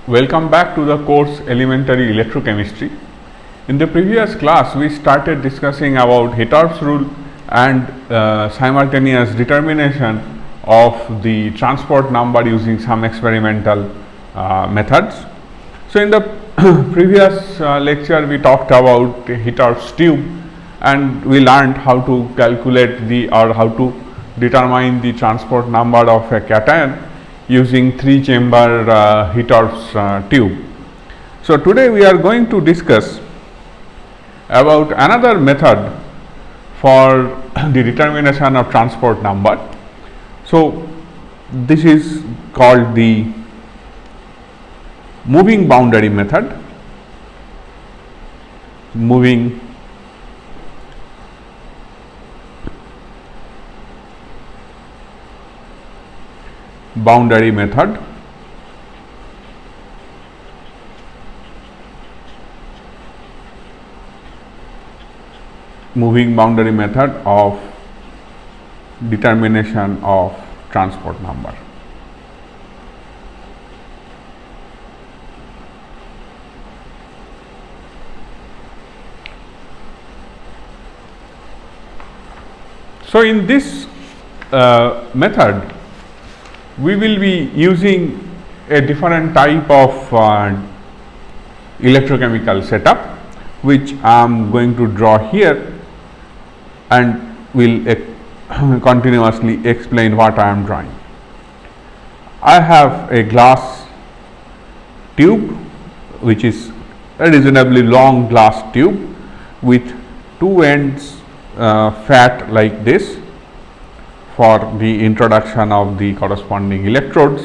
Welcome back to the course Elementary Electrochemistry. In the previous class, we started discussing about Hittorf's rule and simultaneous determination of the transport number using some experimental methods. So, in the previous lecture, we talked about Hittorf's tube and we learned how to calculate how to determine the transport number of a cation using 3-chamber Hittorf's tube. So, today we are going to discuss about another method for the determination of transport number. So, this is called the moving boundary method. Moving boundary method. Moving boundary method of determination of transport number. So, in this method, we will be using a different type of electrochemical setup, which I am going to draw here and will continuously explain what I am drawing. I have a glass tube, which is a reasonably long glass tube with two ends fat like this for the introduction of the corresponding electrodes.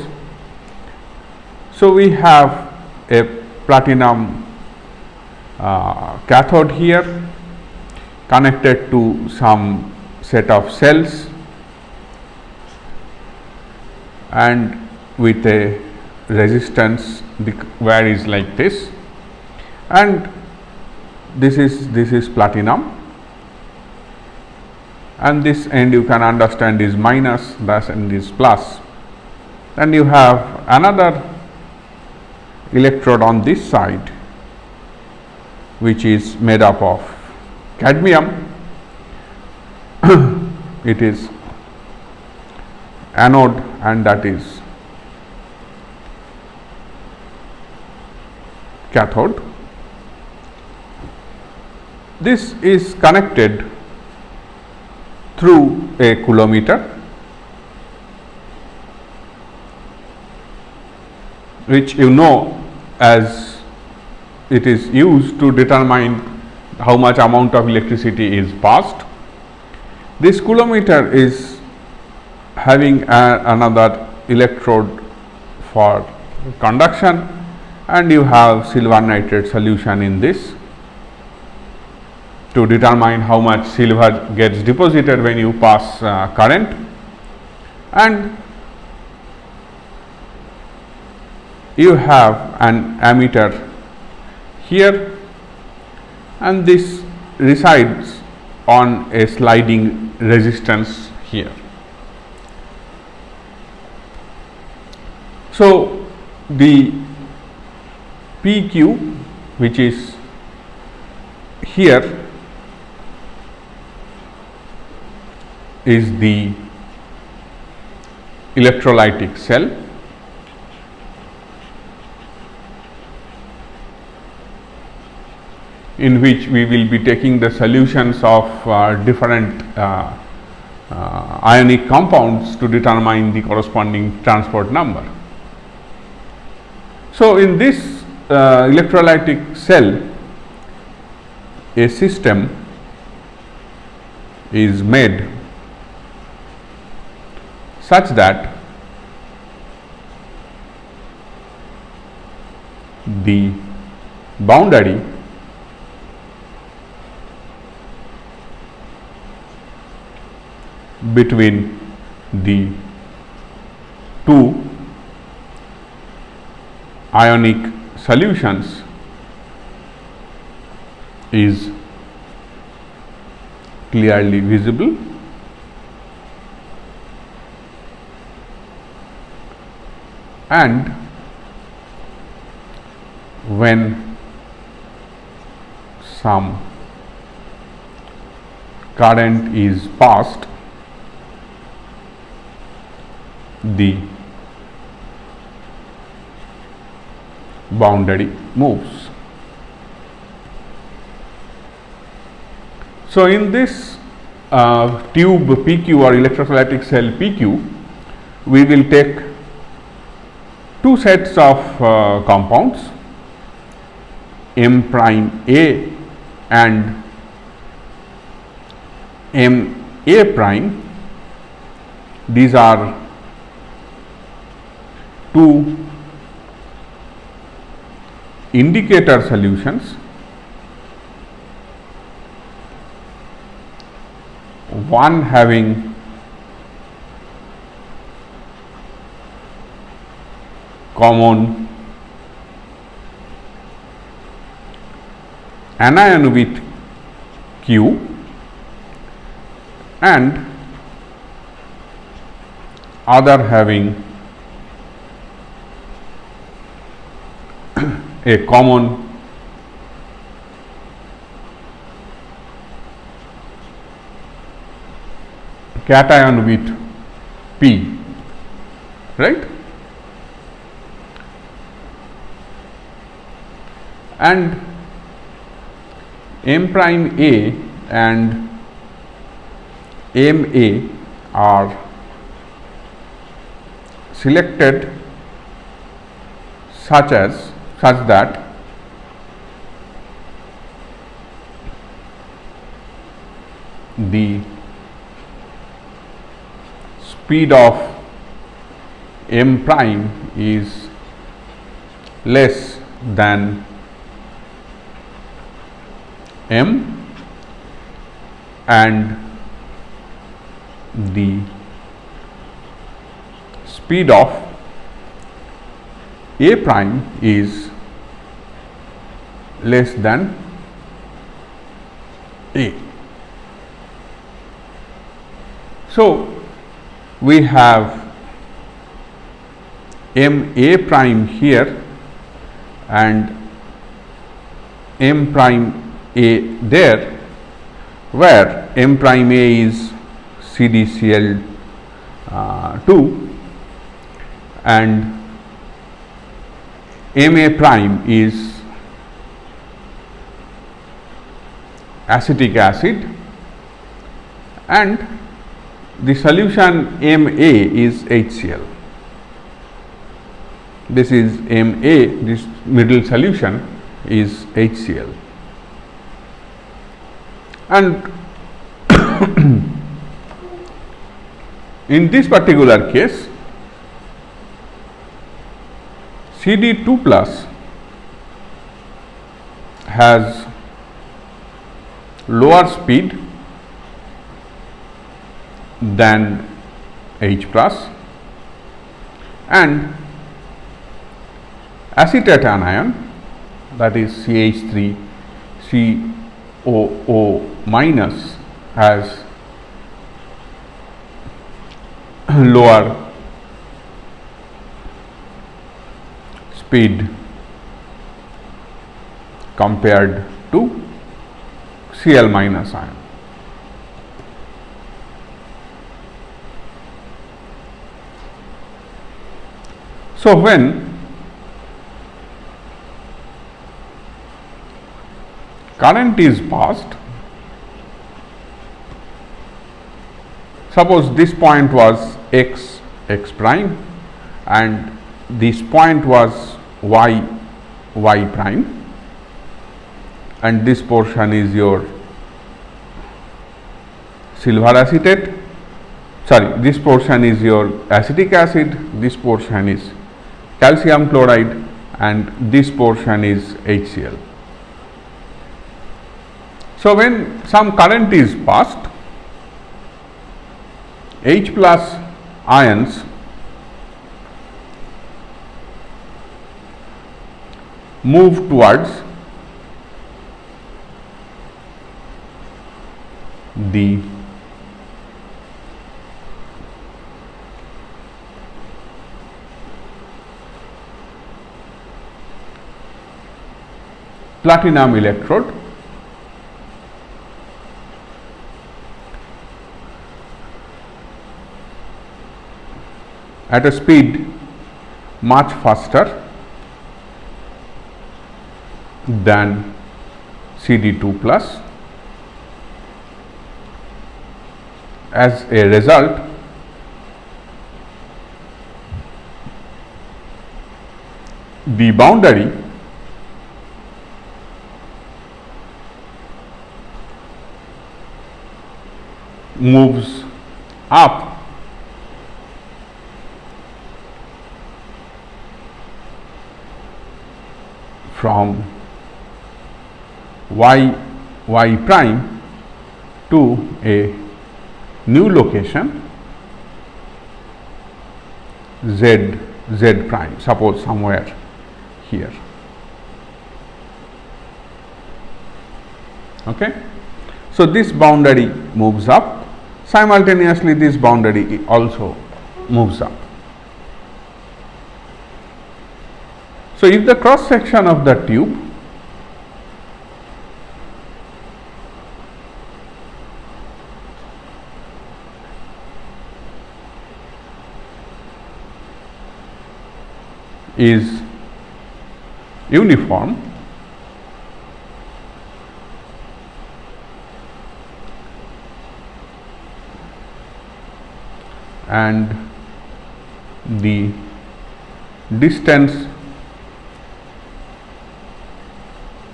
So, we have a platinum cathode here connected to some set of cells and with a resistance where is like this, and this is platinum, and this end you can understand is minus, this end is plus. Then you have another electrode on this side which is made up of cadmium. It is anode and that is cathode. This is connected through a coulommeter, which you know as it is used to determine how much amount of electricity is passed. This coulommeter is having another electrode for conduction, and you have silver nitrate solution in this to determine how much silver gets deposited when you pass current, and you have an ammeter here, and this resides on a sliding resistance here. So, the PQ, which is here, is the electrolytic cell, in which we will be taking the solutions of different ionic compounds to determine the corresponding transport number. So, in this electrolytic cell, a system is made such that the boundary between the two ionic solutions is clearly visible, and when some current is passed, the boundary moves. So, in this tube PQ or electrostatic cell PQ, we will take two sets of compounds, M prime A and M A prime. These are two indicator solutions, one having common anion with Q and other having a common cation with P, right? And M prime A and M A are selected such that the speed of M prime is less than M and the speed of A prime is less than A. So, we have M A prime here and M prime A there, where M prime A is CdCl2 and M A prime is acetic acid and the solution M A is HCl. This is M A, this middle solution is HCl. And in this particular case, Cd2 plus has lower speed than H plus and acetate anion, that is CH3 COO minus, has lower speed compared to Cl minus ion. So, when current is passed, suppose this point was x prime and this point was y prime and this portion is your silver acetate, this portion is your acetic acid, this portion is calcium chloride and this portion is HCl. So, when some current is passed, H plus ions move towards the platinum electrode at a speed much faster than CD2 plus. As a result, the boundary moves up from y prime to a new location z prime, suppose somewhere here. Okay. So, this boundary moves up, simultaneously this boundary also moves up. So, if the cross section of the tube is uniform, and the distance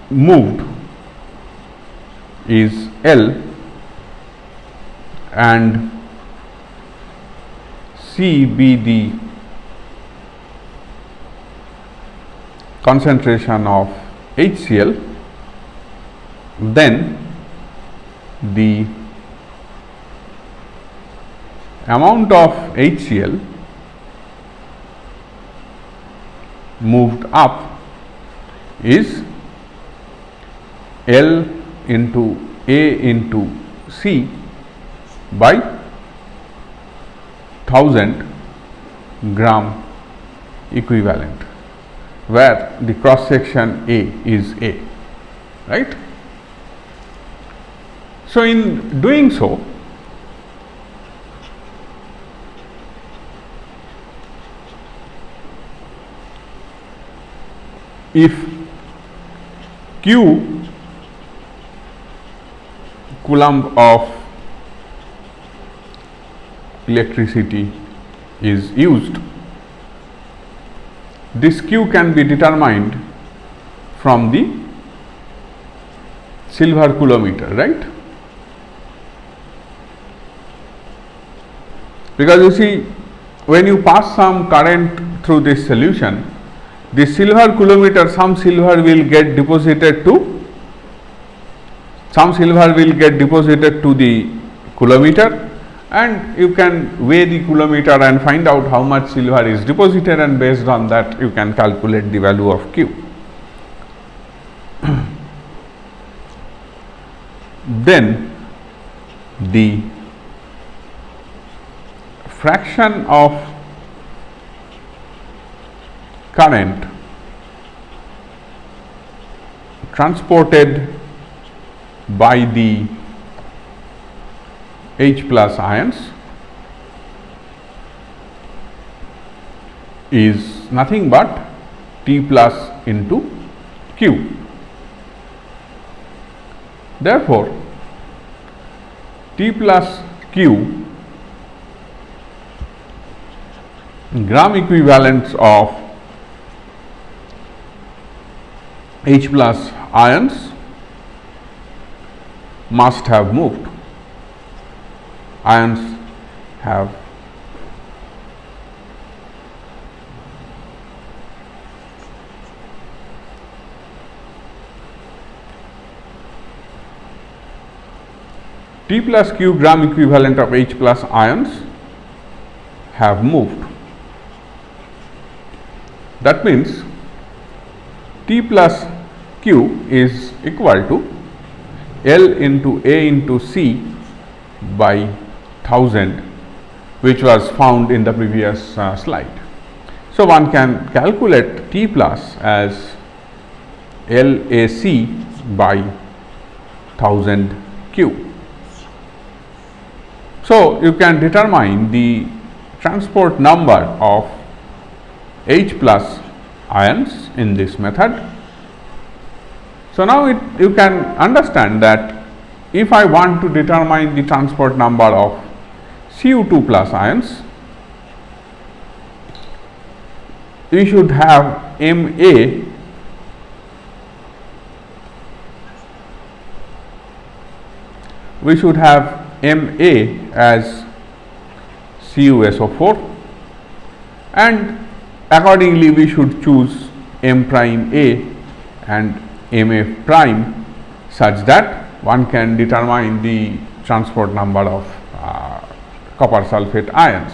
moved is L, and C be the concentration of HCl, then the amount of HCl moved up is L into A into C by 1000 gram equivalent, where the cross section A is A, right. So, in doing so, if Q coulomb of electricity is used, this Q can be determined from the silver coloumeter, right? Because you see, when you pass some current through this solution, the silver coloumeter, some silver will get deposited to the coloumeter, and you can weigh the coloumeter and find out how much silver is deposited, and based on that you can calculate the value of Q. Then the fraction of current transported by the H plus ions is nothing but T plus into Q. Therefore, T plus Q gram equivalents of H plus ions must have moved. Ions have T plus Q gram equivalent of H plus ions have moved. That means T plus Q is equal to L into A into C by 1000, which was found in the previous slide. So, one can calculate T plus as LAC by 1000 Q. So, you can determine the transport number of H plus ions in this method. So, now you can understand that if I want to determine the transport number of Cu2 plus ions, we should have Ma as CuSO4, and accordingly we should choose M prime A and MF prime such that one can determine the transport number of copper sulfate ions.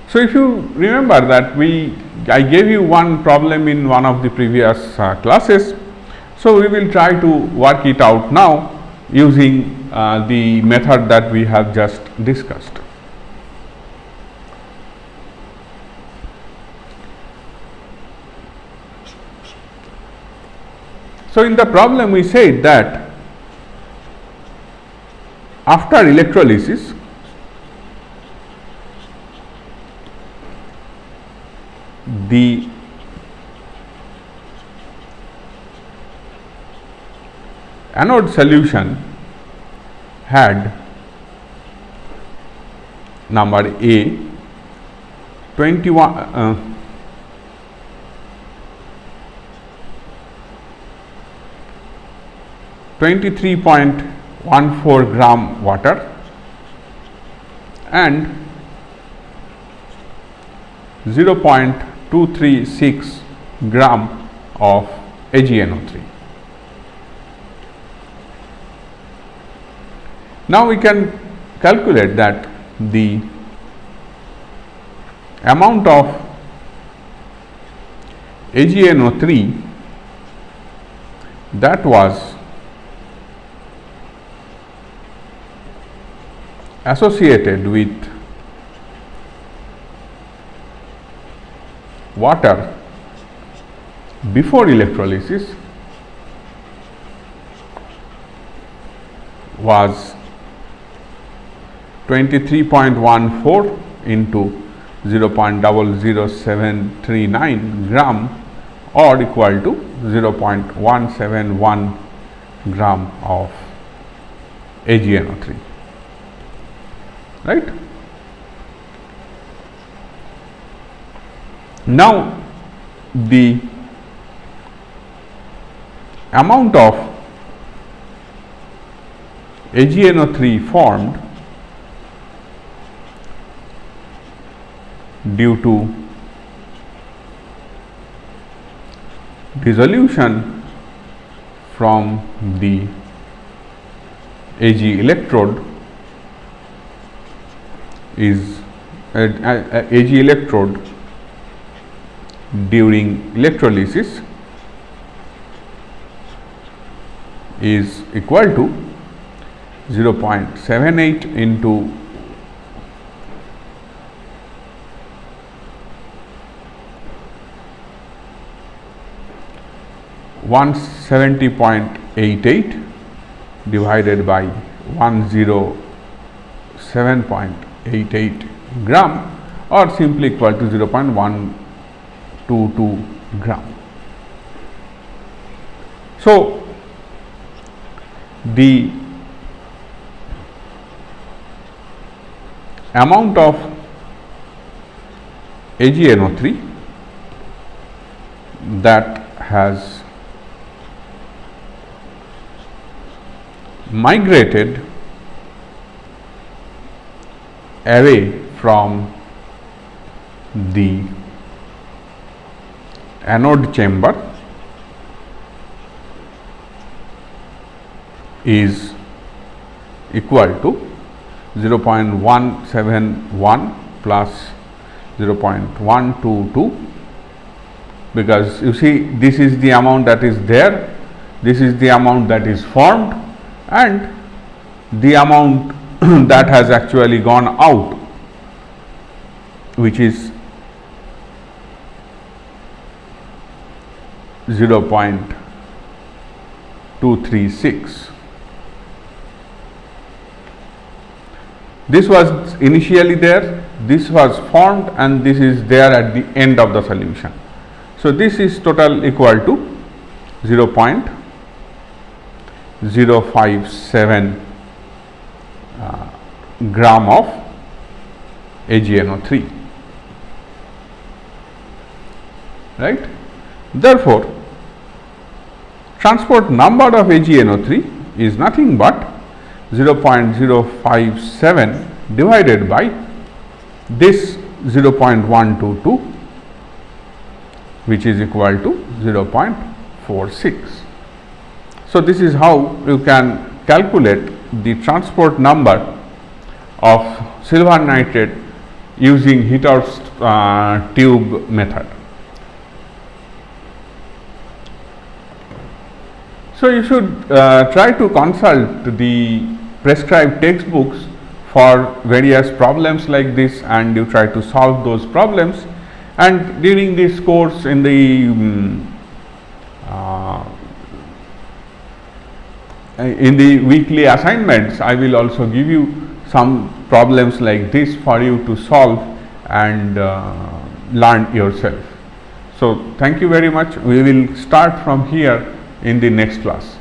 So, if you remember that I gave you one problem in one of the previous classes. So, we will try to work it out now using the method that we have just discussed. So, in the problem we said that after electrolysis, the anode solution had number A 23.14 gram water and 0.236 gram of AgNO3. Now, we can calculate that the amount of AgNO3 that was associated with water before electrolysis was 23.14 into 0.00739 gram or equal to 0.171 gram of AgNO3, right. Now, the amount of AgNO3 formed due to dissolution from the Ag electrode is Ag electrode during electrolysis is equal to 0.78 into 170.88 divided by 107.88 gram or simply equal to 0.122 gram. So, the amount of AgNO3 that has migrated away from the anode chamber is equal to 0.171 plus 0.122, because you see this is the amount that is there, this is the amount that is formed, and the amount that has actually gone out, which is 0.1 236. This was initially there, this was formed, and this is there at the end of the solution. So, this is total equal to 0.057 gram of AgNO3, right. Therefore, transport number of AgNO3 is nothing but 0.057 divided by this 0.122, which is equal to 0.46. So, this is how you can calculate the transport number of silver nitrate using Hittorf's tube method. So, you should try to consult the prescribed textbooks for various problems like this, and you try to solve those problems. And during this course, in the weekly assignments, I will also give you some problems like this for you to solve and learn yourself. So, thank you very much. We will start from here in the next class.